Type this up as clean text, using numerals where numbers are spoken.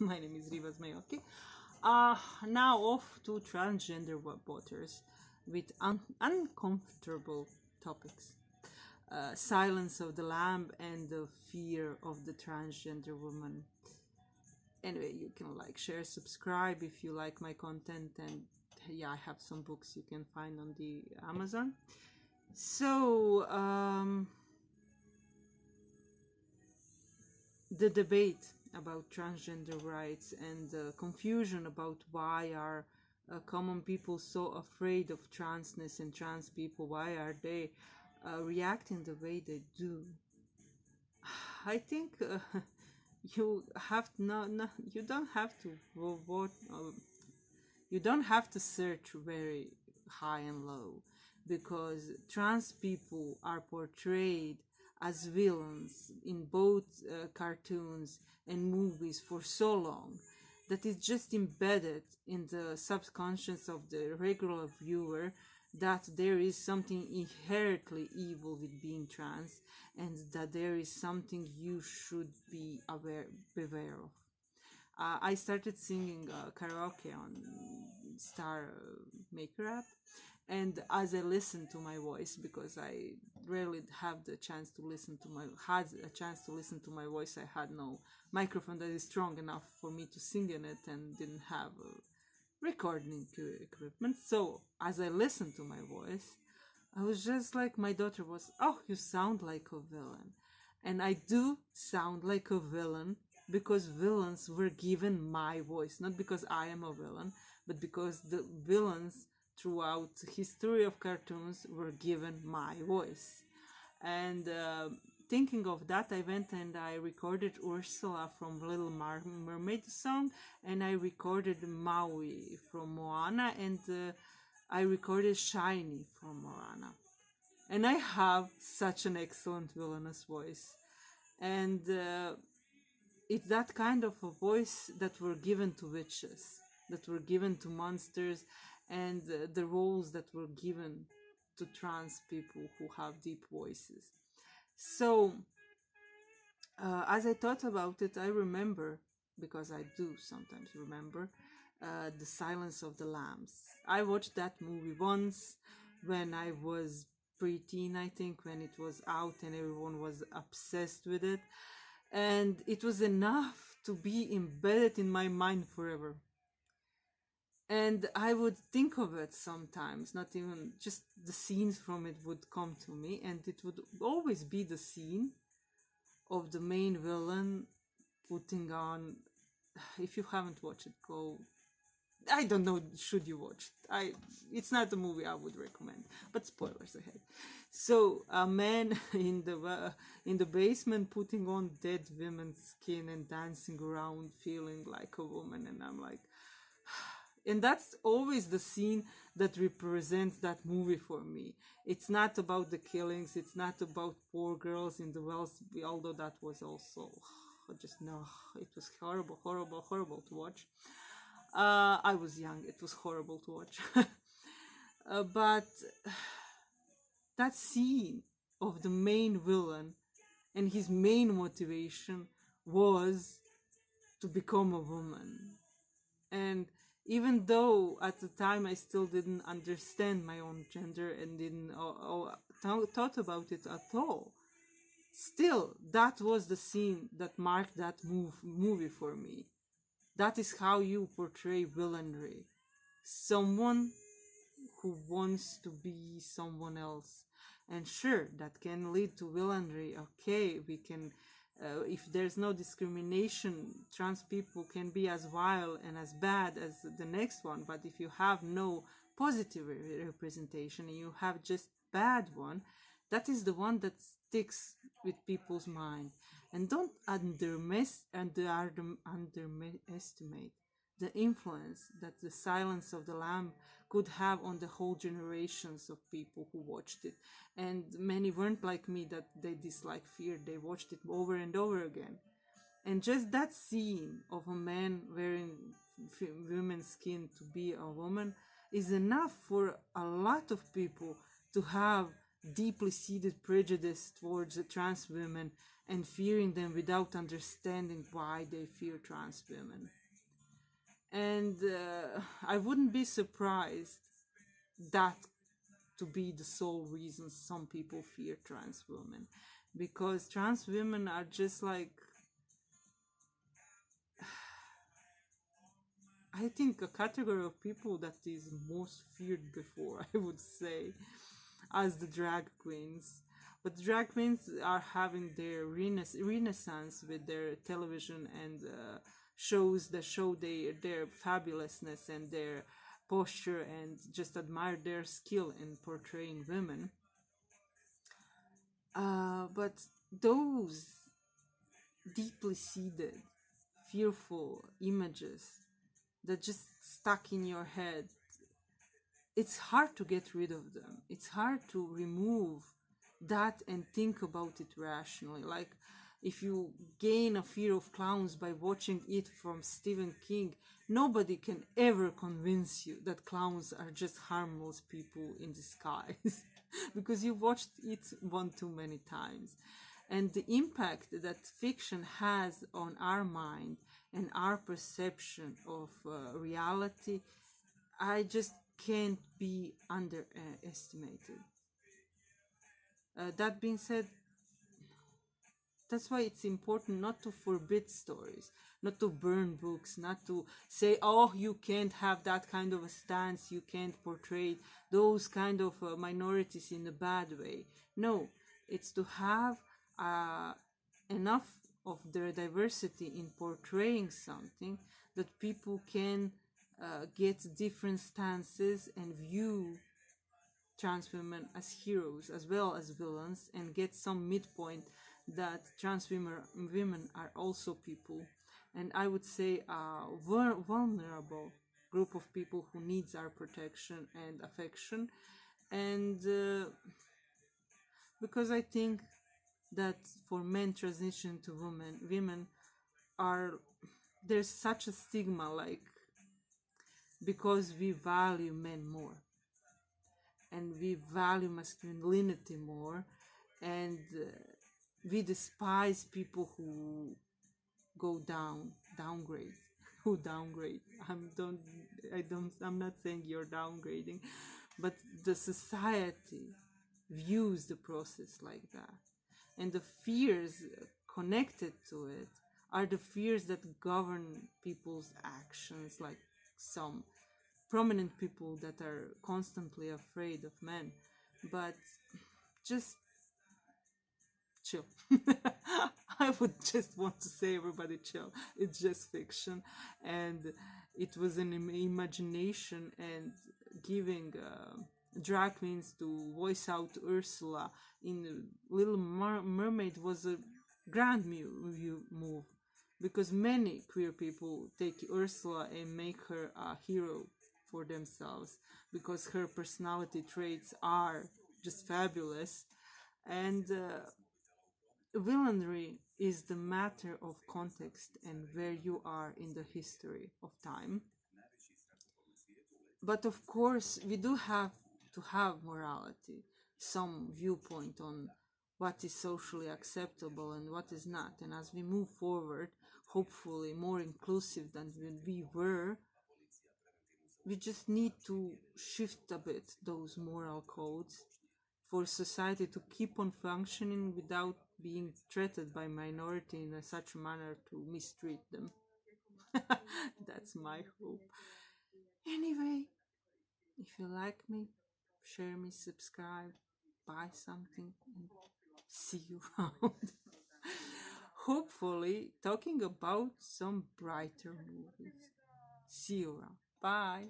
My name is Riva Zmajoki. Now off to transgender voters with uncomfortable topics. Silence of the lamb and the fear of the transgender woman. Anyway, you can like, share, subscribe if you like my content, and yeah, I have some books you can find on the Amazon. So, the debate about transgender rights and the confusion about why are common people so afraid of transness and trans people, why are they reacting the way they do. I think you have you don't have to vote, you don't have to search very high and low, because trans people are portrayed as villains in both cartoons and movies for so long that it's just embedded in the subconscious of the regular viewer that there is something inherently evil with being trans, and that there is something you should be beware of. I started singing karaoke on Star Maker app, and as I listened to my voice, because I rarely have the chance to listen to my voice, I had no microphone that is strong enough for me to sing in it, and didn't have recording equipment. So as I listened to my voice, I was just like, my daughter was, "Oh, you sound like a villain." And I do sound like a villain because villains were given my voice, not because I am a villain, but because the villains throughout the history of cartoons were given my voice. And thinking of that, I went and I recorded Ursula from Little Mermaid song, and I recorded Maui from Moana, and I recorded Shiny from Moana. And I have such an excellent villainous voice. And it's that kind of a voice that were given to witches, that were given to monsters, and the roles that were given to trans people who have deep voices. So, as I thought about it, I remember, because I do sometimes remember, The Silence of the Lambs. I watched that movie once when I was preteen, I think, when it was out and everyone was obsessed with it. And it was enough to be embedded in my mind forever. And I would think of it sometimes, not even just the scenes from it would come to me, and it would always be the scene of the main villain putting on, if you haven't watched it, go, I don't know, should you watch it? It's not a movie I would recommend, but spoilers ahead. So a man in the basement putting on dead women's skin and dancing around feeling like a woman, and I'm like, and that's always the scene that represents that movie for me. It's not about the killings, it's not about poor girls in the wells, although that was also just, no, it was horrible, horrible, horrible to watch. I was young, it was horrible to watch. But that scene of the main villain and his main motivation was to become a woman. And even though at the time I still didn't understand my own gender and didn't thought about it at all, still, that was the scene that marked that movie for me. That is how you portray villainry. Someone who wants to be someone else. And sure, that can lead to villainry. Okay, we can, if there's no discrimination, trans people can be as vile and as bad as the next one. But if you have no positive representation and you have just bad one, that is the one that sticks with people's mind. And don't underestimate the influence that The Silence of the Lamb could have on the whole generations of people who watched it. And many weren't like me, that they disliked fear. They watched it over and over again. And just that scene of a man wearing women's skin to be a woman is enough for a lot of people to have deeply seated prejudice towards trans women and fearing them without understanding why they fear trans women. And I wouldn't be surprised that to be the sole reason some people fear trans women, because trans women are just like, I think, a category of people that is most feared before, I would say, as the drag queens. But the drag queens are having their renaissance with their television and shows that show their fabulousness and their posture, and just admire their skill in portraying women. But those deeply seated, fearful images that just stuck in your head, it's hard to get rid of them. It's hard to remove that and think about it rationally. Like, if you gain a fear of clowns by watching it from Stephen King, nobody can ever convince you that clowns are just harmless people in disguise because you watched it one too many times. And the impact that fiction has on our mind and our perception of reality, I just can't be underestimated. That being said, that's why it's important not to forbid stories, not to burn books, not to say, oh, you can't have that kind of a stance, you can't portray those kind of minorities in a bad way. No, it's to have uh, enough of their diversity in portraying something that people can get different stances and view trans women as heroes as well as villains, and get some midpoint that trans women are also people, and I would say a vulnerable group of people who needs our protection and affection. And because I think that for men transition to women are, there's such a stigma, like, because we value men more and we value masculinity more, and we despise people who go downgrade, who downgrade. I'm not saying you're downgrading, but the society views the process like that, and the fears connected to it are the fears that govern people's actions, like some prominent people that are constantly afraid of men. But just chill. I would just want to say, everybody chill. It's just fiction, and it was an imagination, and giving drag queens to voice out Ursula in Little Mermaid was a grand move, because many queer people take Ursula and make her a hero for themselves, because her personality traits are just fabulous. And villainry is the matter of context and where you are in the history of time. But of course, we do have to have morality, some viewpoint on what is socially acceptable and what is not. And as we move forward, hopefully more inclusive than when we were, we just need to shift a bit those moral codes for society to keep on functioning without being threatened by minority in such a manner to mistreat them. That's my hope. Anyway, if you like me, share me, subscribe, buy something, and see you around. Hopefully, talking about some brighter movies. See you around. Bye.